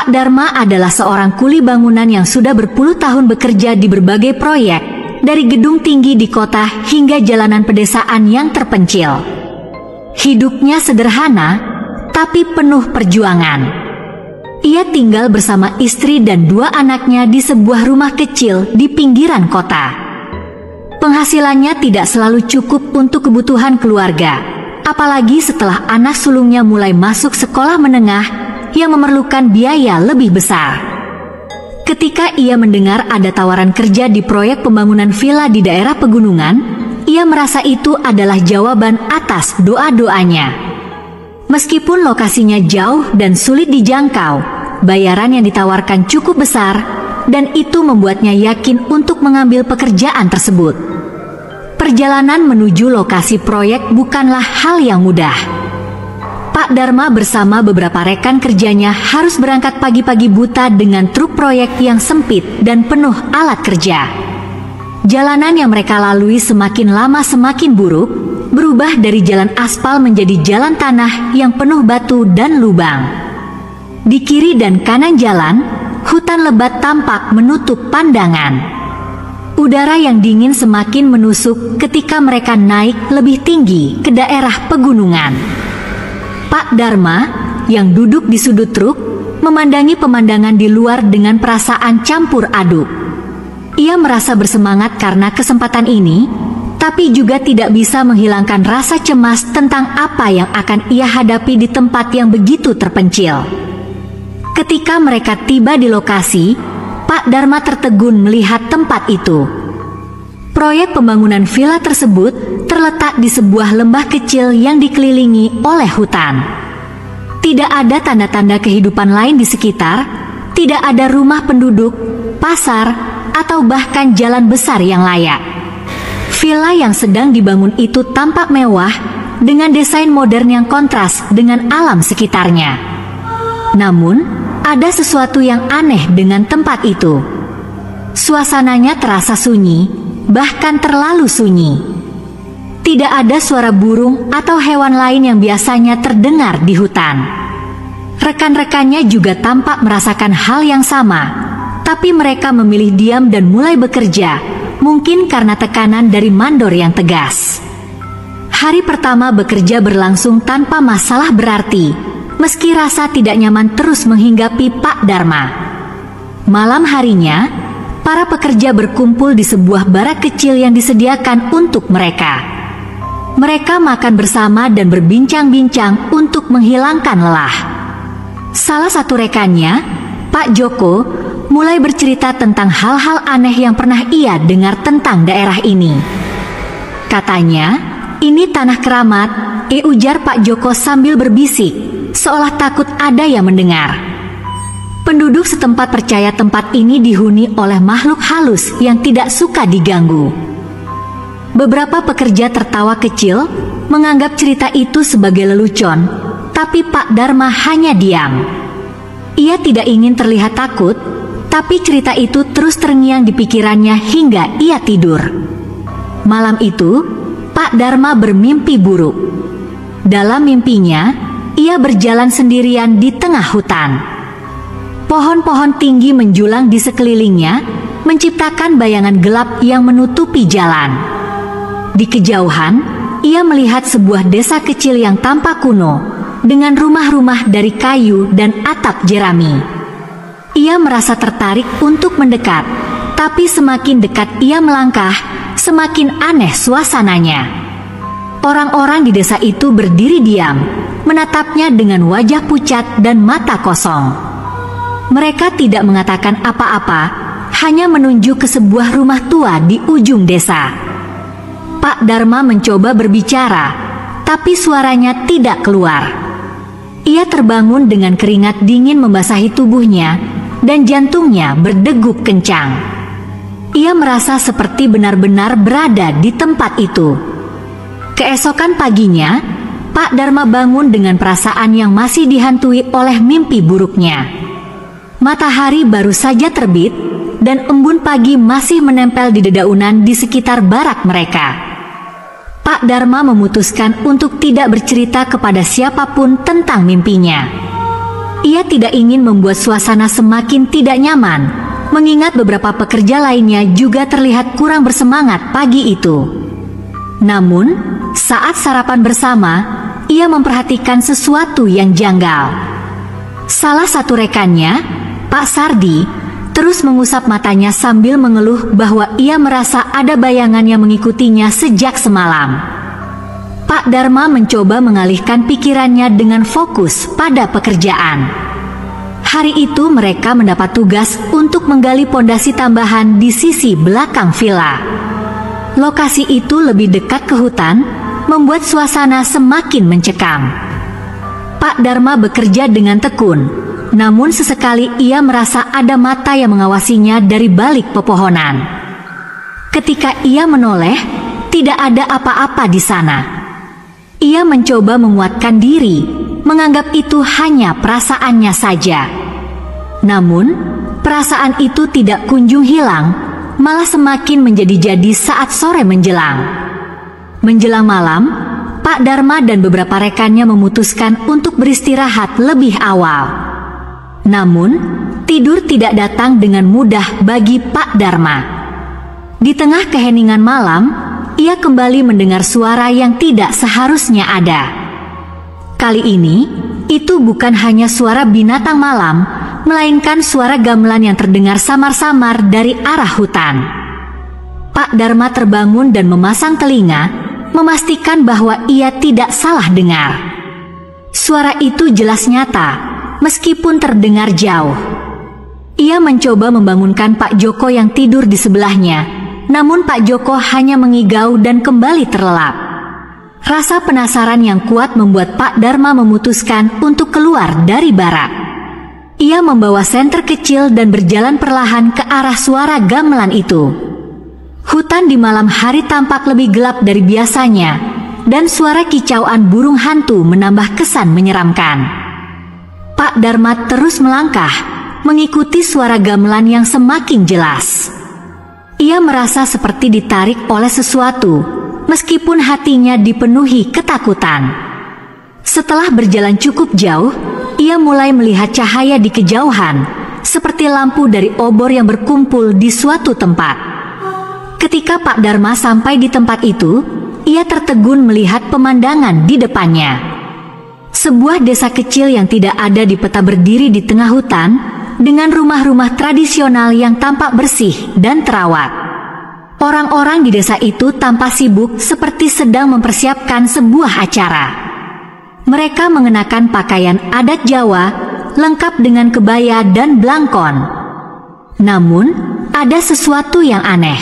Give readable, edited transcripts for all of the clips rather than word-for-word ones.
Pak Dharma adalah seorang kuli bangunan yang sudah berpuluh tahun bekerja di berbagai proyek, dari gedung tinggi di kota hingga jalanan pedesaan yang terpencil. Hidupnya sederhana, tapi penuh perjuangan. Ia tinggal bersama istri dan 2 anaknya di sebuah rumah kecil di pinggiran kota. Penghasilannya tidak selalu cukup untuk kebutuhan keluarga, apalagi setelah anak sulungnya mulai masuk sekolah menengah yang memerlukan biaya lebih besar. Ketika ia mendengar ada tawaran kerja di proyek pembangunan villa di daerah pegunungan, ia merasa itu adalah jawaban atas doa-doanya. Meskipun lokasinya jauh dan sulit dijangkau, bayaran yang ditawarkan cukup besar, dan itu membuatnya yakin untuk mengambil pekerjaan tersebut. Perjalanan menuju lokasi proyek bukanlah hal yang mudah. Pak Dharma bersama beberapa rekan kerjanya harus berangkat pagi-pagi buta dengan truk proyek yang sempit dan penuh alat kerja. Jalanan yang mereka lalui semakin lama semakin buruk, berubah dari jalan aspal menjadi jalan tanah yang penuh batu dan lubang. Di kiri dan kanan jalan, hutan lebat tampak menutup pandangan. Udara yang dingin semakin menusuk ketika mereka naik lebih tinggi ke daerah pegunungan. Pak Dharma, yang duduk di sudut truk, memandangi pemandangan di luar dengan perasaan campur aduk. Ia merasa bersemangat karena kesempatan ini, tapi juga tidak bisa menghilangkan rasa cemas tentang apa yang akan ia hadapi di tempat yang begitu terpencil. Ketika mereka tiba di lokasi, Pak Dharma tertegun melihat tempat itu. Proyek pembangunan villa tersebut terletak di sebuah lembah kecil yang dikelilingi oleh hutan. Tidak ada tanda-tanda kehidupan lain di sekitar, tidak ada rumah penduduk, pasar, atau bahkan jalan besar yang layak. Villa yang sedang dibangun itu tampak mewah dengan desain modern yang kontras dengan alam sekitarnya. Namun, ada sesuatu yang aneh dengan tempat itu. Suasananya terasa sunyi, bahkan terlalu sunyi. Tidak ada suara burung atau hewan lain yang biasanya terdengar di hutan. Rekan-rekannya juga tampak merasakan hal yang sama, tapi mereka memilih diam dan mulai bekerja, mungkin karena tekanan dari mandor yang tegas. Hari pertama bekerja berlangsung tanpa masalah berarti, meski rasa tidak nyaman terus menghinggapi Pak Dharma. Malam harinya, para pekerja berkumpul di sebuah barak kecil yang disediakan untuk mereka. Mereka makan bersama dan berbincang-bincang untuk menghilangkan lelah. Salah satu rekannya, Pak Joko, mulai bercerita tentang hal-hal aneh yang pernah ia dengar tentang daerah ini. Katanya, ini tanah keramat, ujar Pak Joko sambil berbisik, seolah takut ada yang mendengar. Penduduk setempat percaya tempat ini dihuni oleh makhluk halus yang tidak suka diganggu. Beberapa pekerja tertawa kecil, menganggap cerita itu sebagai lelucon, tapi Pak Dharma hanya diam. Ia tidak ingin terlihat takut, tapi cerita itu terus terngiang di pikirannya hingga ia tidur. Malam itu, Pak Dharma bermimpi buruk. Dalam mimpinya, ia berjalan sendirian di tengah hutan. Pohon-pohon tinggi menjulang di sekelilingnya, menciptakan bayangan gelap yang menutupi jalan. Di kejauhan, ia melihat sebuah desa kecil yang tampak kuno, dengan rumah-rumah dari kayu dan atap jerami. Ia merasa tertarik untuk mendekat, tapi semakin dekat ia melangkah, semakin aneh suasananya. Orang-orang di desa itu berdiri diam, menatapnya dengan wajah pucat dan mata kosong. Mereka tidak mengatakan apa-apa, hanya menunjuk ke sebuah rumah tua di ujung desa. Pak Dharma mencoba berbicara, tapi suaranya tidak keluar. Ia terbangun dengan keringat dingin membasahi tubuhnya, dan jantungnya berdegup kencang. Ia merasa seperti benar-benar berada di tempat itu. Keesokan paginya, Pak Dharma bangun dengan perasaan yang masih dihantui oleh mimpi buruknya. Matahari baru saja terbit, dan embun pagi masih menempel di dedaunan di sekitar barak mereka. Pak Dharma memutuskan untuk tidak bercerita kepada siapapun tentang mimpinya. Ia tidak ingin membuat suasana semakin tidak nyaman, mengingat beberapa pekerja lainnya juga terlihat kurang bersemangat pagi itu. Namun, saat sarapan bersama, ia memperhatikan sesuatu yang janggal. Salah satu rekannya, Pak Sardi, terus mengusap matanya sambil mengeluh bahwa ia merasa ada bayangan yang mengikutinya sejak semalam. Pak Dharma mencoba mengalihkan pikirannya dengan fokus pada pekerjaan. Hari itu mereka mendapat tugas untuk menggali pondasi tambahan di sisi belakang villa. Lokasi itu lebih dekat ke hutan, membuat suasana semakin mencekam. Pak Dharma bekerja dengan tekun, namun sesekali ia merasa ada mata yang mengawasinya dari balik pepohonan. Ketika ia menoleh, tidak ada apa-apa di sana. Ia mencoba menguatkan diri, menganggap itu hanya perasaannya saja. Namun, perasaan itu tidak kunjung hilang, malah semakin menjadi-jadi saat sore menjelang. Menjelang malam, Pak Dharma dan beberapa rekannya memutuskan untuk beristirahat lebih awal. Namun, tidur tidak datang dengan mudah bagi Pak Dharma. Di tengah keheningan malam, ia kembali mendengar suara yang tidak seharusnya ada. Kali ini, itu bukan hanya suara binatang malam, melainkan suara gamelan yang terdengar samar-samar dari arah hutan. Pak Dharma terbangun dan memasang telinga, memastikan bahwa ia tidak salah dengar. Suara itu jelas nyata, meskipun terdengar jauh. Ia mencoba membangunkan Pak Joko yang tidur di sebelahnya, namun Pak Joko hanya mengigau dan kembali terlelap. Rasa penasaran yang kuat membuat Pak Dharma memutuskan untuk keluar dari barak. Ia membawa senter kecil dan berjalan perlahan ke arah suara gamelan itu. Hutan di malam hari tampak lebih gelap dari biasanya, dan suara kicauan burung hantu menambah kesan menyeramkan. Pak Dharma terus melangkah, mengikuti suara gamelan yang semakin jelas. Ia merasa seperti ditarik oleh sesuatu, meskipun hatinya dipenuhi ketakutan. Setelah berjalan cukup jauh, ia mulai melihat cahaya di kejauhan, seperti lampu dari obor yang berkumpul di suatu tempat. Ketika Pak Dharma sampai di tempat itu, ia tertegun melihat pemandangan di depannya. Sebuah desa kecil yang tidak ada di peta berdiri di tengah hutan, dengan rumah-rumah tradisional yang tampak bersih dan terawat. Orang-orang di desa itu tampak sibuk seperti sedang mempersiapkan sebuah acara. Mereka mengenakan pakaian adat Jawa, lengkap dengan kebaya dan blangkon. Namun, ada sesuatu yang aneh.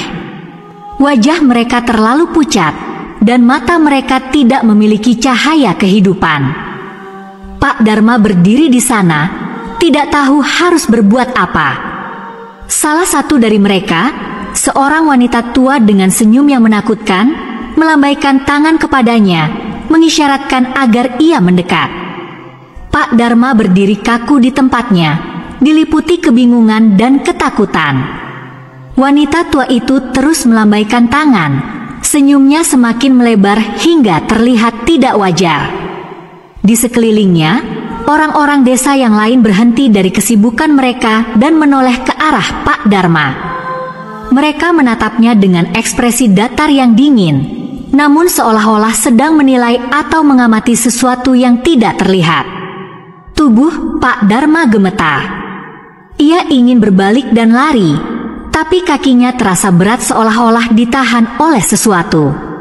Wajah mereka terlalu pucat, dan mata mereka tidak memiliki cahaya kehidupan. Pak Dharma berdiri di sana, tidak tahu harus berbuat apa. Salah satu dari mereka, seorang wanita tua dengan senyum yang menakutkan, melambaikan tangan kepadanya, mengisyaratkan agar ia mendekat. Pak Dharma berdiri kaku di tempatnya, diliputi kebingungan dan ketakutan. Wanita tua itu terus melambaikan tangan, senyumnya semakin melebar hingga terlihat tidak wajar. Di sekelilingnya, orang-orang desa yang lain berhenti dari kesibukan mereka dan menoleh ke arah Pak Dharma. Mereka menatapnya dengan ekspresi datar yang dingin, namun seolah-olah sedang menilai atau mengamati sesuatu yang tidak terlihat. Tubuh Pak Dharma gemetar. Ia ingin berbalik dan lari, tapi kakinya terasa berat seolah-olah ditahan oleh sesuatu.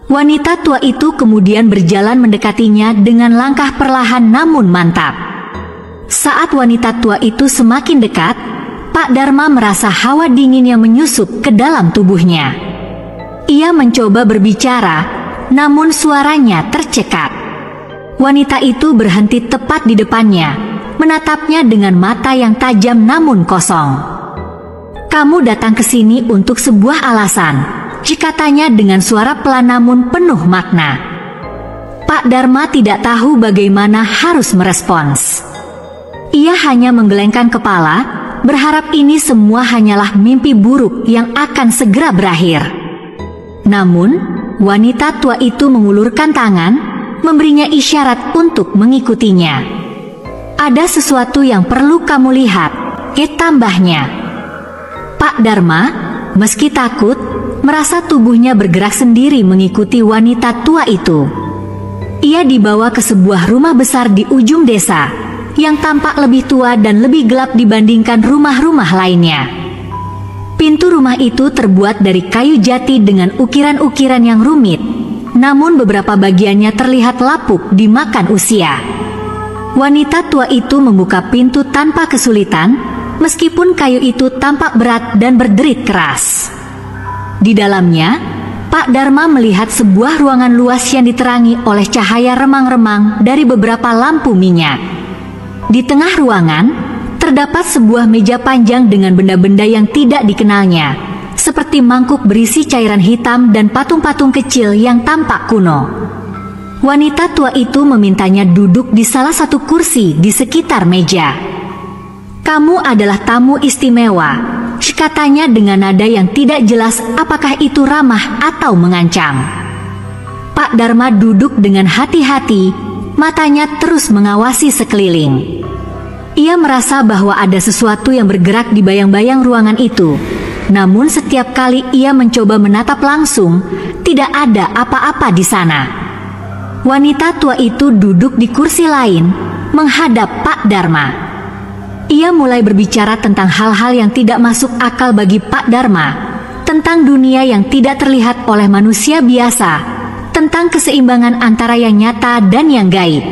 Wanita tua itu kemudian berjalan mendekatinya dengan langkah perlahan namun mantap. Saat wanita tua itu semakin dekat, Pak Dharma merasa hawa dingin yang menyusup ke dalam tubuhnya. Ia mencoba berbicara, namun suaranya tercekat. Wanita itu berhenti tepat di depannya, menatapnya dengan mata yang tajam namun kosong. "Kamu datang ke sini untuk sebuah alasan," katanya dengan suara pelan namun penuh makna. Pak Dharma tidak tahu bagaimana harus merespons. Ia hanya menggelengkan kepala, berharap ini semua hanyalah mimpi buruk yang akan segera berakhir. Namun, wanita tua itu mengulurkan tangan, memberinya isyarat untuk mengikutinya. Ada sesuatu yang perlu kamu lihat, tambahnya. Pak Dharma, meski takut, merasa tubuhnya bergerak sendiri mengikuti wanita tua itu. Ia dibawa ke sebuah rumah besar di ujung desa, yang tampak lebih tua dan lebih gelap dibandingkan rumah-rumah lainnya. Pintu rumah itu terbuat dari kayu jati dengan ukiran-ukiran yang rumit, namun beberapa bagiannya terlihat lapuk dimakan usia. Wanita tua itu membuka pintu tanpa kesulitan, meskipun kayu itu tampak berat dan berderit keras. Di dalamnya, Pak Dharma melihat sebuah ruangan luas yang diterangi oleh cahaya remang-remang dari beberapa lampu minyak. Di tengah ruangan, terdapat sebuah meja panjang dengan benda-benda yang tidak dikenalnya, seperti mangkuk berisi cairan hitam dan patung-patung kecil yang tampak kuno. Wanita tua itu memintanya duduk di salah satu kursi di sekitar meja. "Kamu adalah tamu istimewa," katanya dengan nada yang tidak jelas apakah itu ramah atau mengancam. Pak Dharma duduk dengan hati-hati, matanya terus mengawasi sekeliling. Ia merasa bahwa ada sesuatu yang bergerak di bayang-bayang ruangan itu. Namun setiap kali ia mencoba menatap langsung, tidak ada apa-apa di sana. Wanita tua itu duduk di kursi lain, menghadap Pak Dharma. Ia mulai berbicara tentang hal-hal yang tidak masuk akal bagi Pak Dharma, tentang dunia yang tidak terlihat oleh manusia biasa, tentang keseimbangan antara yang nyata dan yang gaib.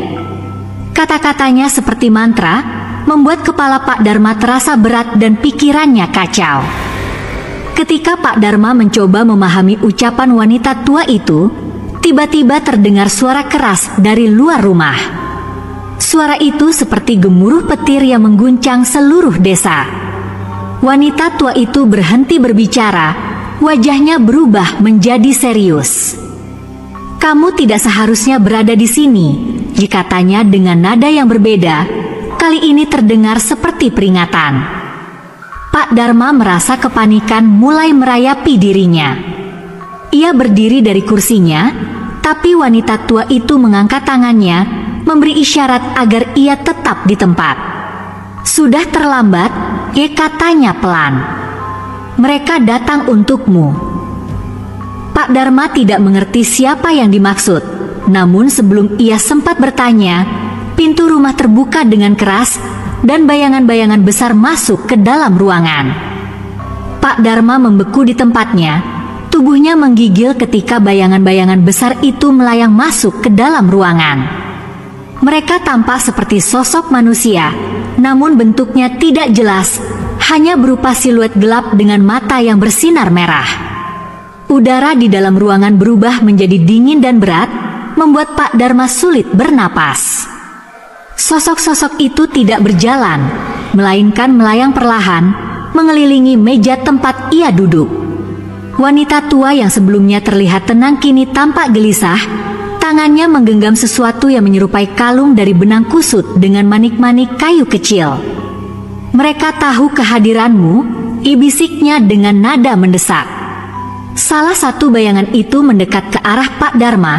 Kata-katanya seperti mantra, membuat kepala Pak Dharma terasa berat dan pikirannya kacau. Ketika Pak Dharma mencoba memahami ucapan wanita tua itu, tiba-tiba terdengar suara keras dari luar rumah. Suara itu seperti gemuruh petir yang mengguncang seluruh desa. Wanita tua itu berhenti berbicara, wajahnya berubah menjadi serius. "Kamu tidak seharusnya berada di sini," dikatanya dengan nada yang berbeda. Kali ini terdengar seperti peringatan. Pak Dharma merasa kepanikan mulai merayapi dirinya. Ia berdiri dari kursinya, tapi wanita tua itu mengangkat tangannya, memberi isyarat agar ia tetap di tempat. "Sudah terlambat," katanya pelan. "Mereka datang untukmu." Pak Dharma tidak mengerti siapa yang dimaksud, namun sebelum ia sempat bertanya, pintu rumah terbuka dengan keras dan bayangan-bayangan besar masuk ke dalam ruangan. Pak Dharma membeku di tempatnya. Tubuhnya menggigil ketika bayangan-bayangan besar itu melayang masuk ke dalam ruangan. Mereka tampak seperti sosok manusia, namun bentuknya tidak jelas, hanya berupa siluet gelap dengan mata yang bersinar merah. Udara di dalam ruangan berubah menjadi dingin dan berat, membuat Pak Dharma sulit bernapas. Sosok-sosok itu tidak berjalan, melainkan melayang perlahan, mengelilingi meja tempat ia duduk. Wanita tua yang sebelumnya terlihat tenang kini tampak gelisah. Tangannya menggenggam sesuatu yang menyerupai kalung dari benang kusut dengan manik-manik kayu kecil. "Mereka tahu kehadiranmu," bisiknya dengan nada mendesak. Salah satu bayangan itu mendekat ke arah Pak Dharma,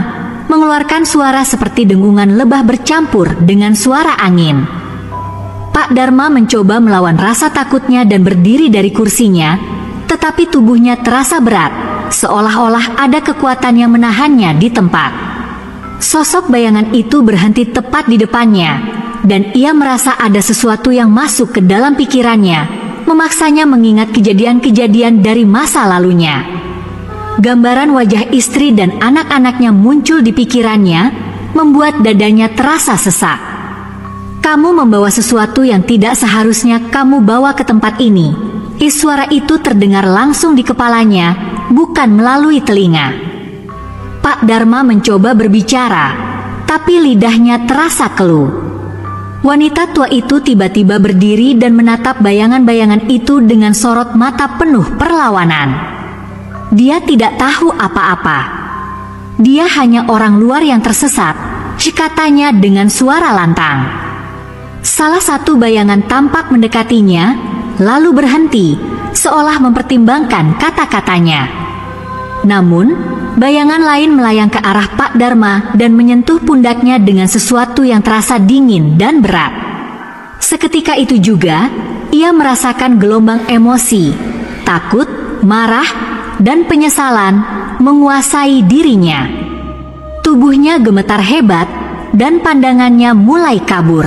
mengeluarkan suara seperti dengungan lebah bercampur dengan suara angin. Pak Dharma mencoba melawan rasa takutnya dan berdiri dari kursinya, tetapi tubuhnya terasa berat, seolah-olah ada kekuatan yang menahannya di tempat. Sosok bayangan itu berhenti tepat di depannya, dan ia merasa ada sesuatu yang masuk ke dalam pikirannya, memaksanya mengingat kejadian-kejadian dari masa lalunya. Gambaran wajah istri dan anak-anaknya muncul di pikirannya, membuat dadanya terasa sesak. "Kamu membawa sesuatu yang tidak seharusnya kamu bawa ke tempat ini." Suara itu terdengar langsung di kepalanya, bukan melalui telinga. Pak Dharma mencoba berbicara, tapi lidahnya terasa keluh. Wanita tua itu tiba-tiba berdiri dan menatap bayangan-bayangan itu dengan sorot mata penuh perlawanan. Dia tidak tahu apa-apa. Dia hanya orang luar yang tersesat, katanya dengan suara lantang. Salah satu bayangan tampak mendekatinya, lalu berhenti, seolah mempertimbangkan kata-katanya. Namun, bayangan lain melayang ke arah Pak Dharma dan menyentuh pundaknya dengan sesuatu yang terasa dingin dan berat. Seketika itu juga, ia merasakan gelombang emosi, takut, marah, dan penyesalan menguasai dirinya. Tubuhnya gemetar hebat dan pandangannya mulai kabur.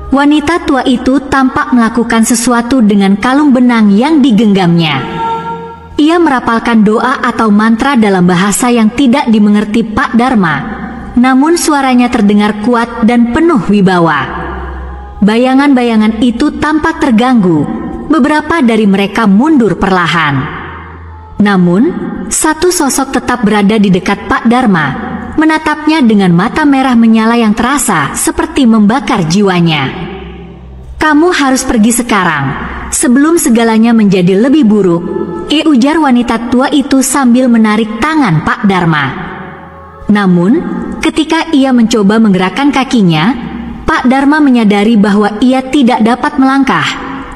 Wanita tua itu tampak melakukan sesuatu dengan kalung benang yang digenggamnya. Ia merapalkan doa atau mantra dalam bahasa yang tidak dimengerti Pak Dharma, namun suaranya terdengar kuat dan penuh wibawa. Bayangan-bayangan itu tampak terganggu. Beberapa dari mereka mundur perlahan. Namun, satu sosok tetap berada di dekat Pak Dharma, menatapnya dengan mata merah menyala yang terasa seperti membakar jiwanya. "Kamu harus pergi sekarang, sebelum segalanya menjadi lebih buruk," ujar wanita tua itu sambil menarik tangan Pak Dharma. Namun, ketika ia mencoba menggerakkan kakinya, Pak Dharma menyadari bahwa ia tidak dapat melangkah,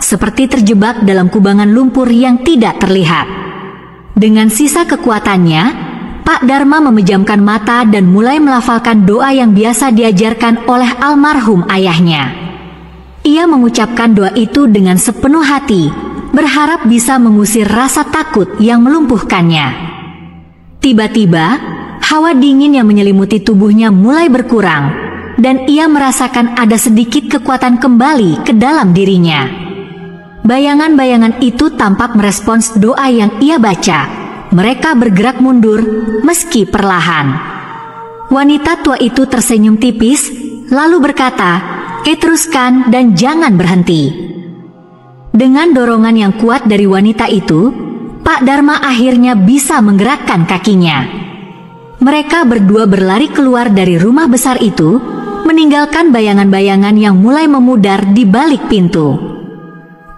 seperti terjebak dalam kubangan lumpur yang tidak terlihat. Dengan sisa kekuatannya, Pak Dharma memejamkan mata dan mulai melafalkan doa yang biasa diajarkan oleh almarhum ayahnya. Ia mengucapkan doa itu dengan sepenuh hati, berharap bisa mengusir rasa takut yang melumpuhkannya. Tiba-tiba, hawa dingin yang menyelimuti tubuhnya mulai berkurang, dan ia merasakan ada sedikit kekuatan kembali ke dalam dirinya. Bayangan-bayangan itu tampak merespons doa yang ia baca. Mereka bergerak mundur meski perlahan. Wanita tua itu tersenyum tipis, lalu berkata, "Teruskan dan jangan berhenti." Dengan dorongan yang kuat dari wanita itu, Pak Dharma akhirnya bisa menggerakkan kakinya. Mereka berdua berlari keluar dari rumah besar itu, meninggalkan bayangan-bayangan yang mulai memudar di balik pintu.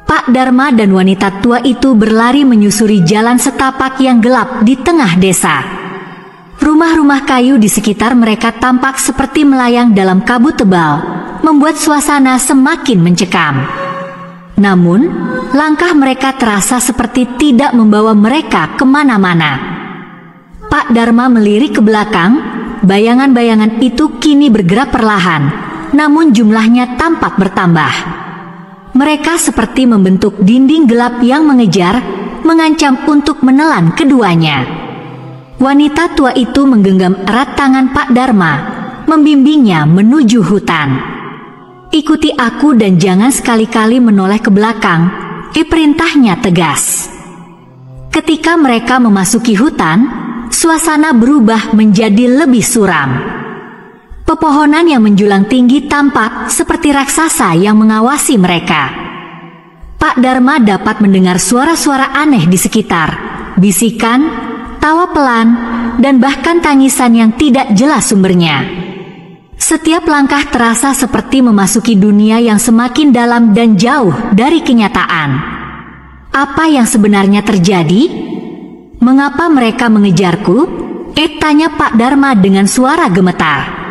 Pak Dharma dan wanita tua itu berlari menyusuri jalan setapak yang gelap di tengah desa. Rumah-rumah kayu di sekitar mereka tampak seperti melayang dalam kabut tebal, membuat suasana semakin mencekam. Namun, langkah mereka terasa seperti tidak membawa mereka kemana-mana. Pak Dharma melirik ke belakang, bayangan-bayangan itu kini bergerak perlahan, namun jumlahnya tampak bertambah. Mereka seperti membentuk dinding gelap yang mengejar, mengancam untuk menelan keduanya. Wanita tua itu menggenggam erat tangan Pak Dharma, membimbingnya menuju hutan. "Ikuti aku dan jangan sekali-kali menoleh ke belakang," perintahnya tegas. Ketika mereka memasuki hutan, suasana berubah menjadi lebih suram. Pepohonan yang menjulang tinggi tampak seperti raksasa yang mengawasi mereka. Pak Dharma dapat mendengar suara-suara aneh di sekitar, bisikan, tawa pelan, dan bahkan tangisan yang tidak jelas sumbernya. Setiap langkah terasa seperti memasuki dunia yang semakin dalam dan jauh dari kenyataan. Apa yang sebenarnya terjadi? Mengapa mereka mengejarku? Tanya Pak Dharma dengan suara gemetar.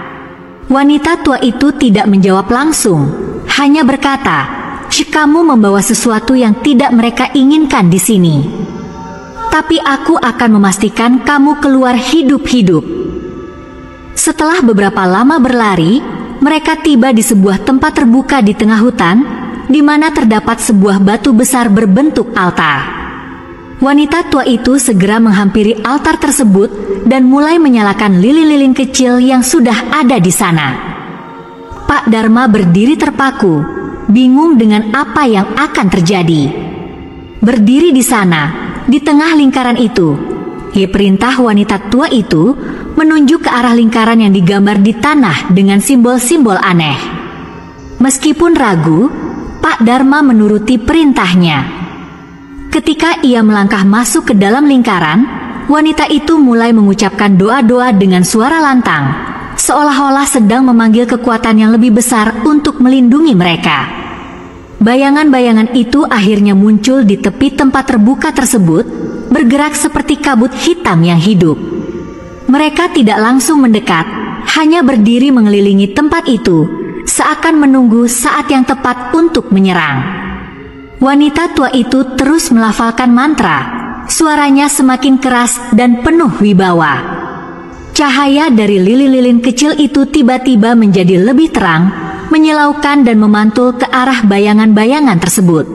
Wanita tua itu tidak menjawab langsung, hanya berkata, "Kamu membawa sesuatu yang tidak mereka inginkan di sini. Tapi aku akan memastikan kamu keluar hidup-hidup." Setelah beberapa lama berlari, mereka tiba di sebuah tempat terbuka di tengah hutan, di mana terdapat sebuah batu besar berbentuk altar. Wanita tua itu segera menghampiri altar tersebut dan mulai menyalakan lilin-lilin kecil yang sudah ada di sana. Pak Dharma berdiri terpaku, bingung dengan apa yang akan terjadi. Berdiri di sana, di tengah lingkaran itu, perintah wanita tua itu menunjuk ke arah lingkaran yang digambar di tanah dengan simbol-simbol aneh. Meskipun ragu, Pak Dharma menuruti perintahnya. Ketika ia melangkah masuk ke dalam lingkaran, wanita itu mulai mengucapkan doa-doa dengan suara lantang, seolah-olah sedang memanggil kekuatan yang lebih besar untuk melindungi mereka. Bayangan-bayangan itu akhirnya muncul di tepi tempat terbuka tersebut, bergerak seperti kabut hitam yang hidup. Mereka tidak langsung mendekat, hanya berdiri mengelilingi tempat itu, seakan menunggu saat yang tepat untuk menyerang. Wanita tua itu terus melafalkan mantra, suaranya semakin keras dan penuh wibawa. Cahaya dari lilin-lilin kecil itu tiba-tiba menjadi lebih terang, menyilaukan dan memantul ke arah bayangan-bayangan tersebut.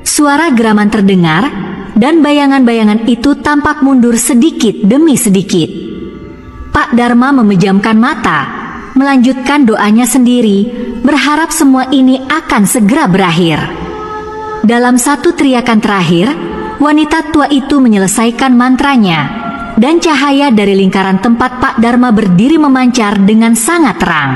Suara geraman terdengar, dan bayangan-bayangan itu tampak mundur sedikit demi sedikit. Pak Dharma memejamkan mata, melanjutkan doanya sendiri, berharap semua ini akan segera berakhir. Dalam satu teriakan terakhir, wanita tua itu menyelesaikan mantranya, dan cahaya dari lingkaran tempat Pak Dharma berdiri memancar dengan sangat terang.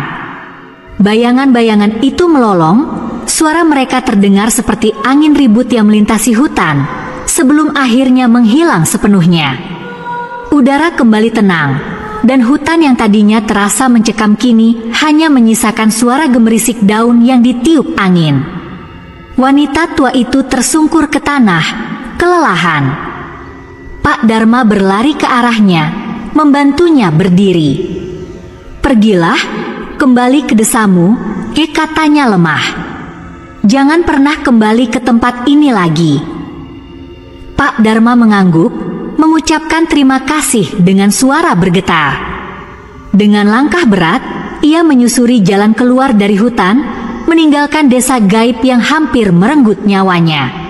Bayangan-bayangan itu melolong, suara mereka terdengar seperti angin ribut yang melintasi hutan, sebelum akhirnya menghilang sepenuhnya. Udara kembali tenang, dan hutan yang tadinya terasa mencekam kini hanya menyisakan suara gemerisik daun yang ditiup angin. Wanita tua itu tersungkur ke tanah, kelelahan. Pak Dharma berlari ke arahnya, membantunya berdiri. "Pergilah, kembali ke desamu," katanya lemah. "Jangan pernah kembali ke tempat ini lagi." Pak Dharma mengangguk, mengucapkan terima kasih dengan suara bergetar. Dengan langkah berat, ia menyusuri jalan keluar dari hutan, meninggalkan desa gaib yang hampir merenggut nyawanya.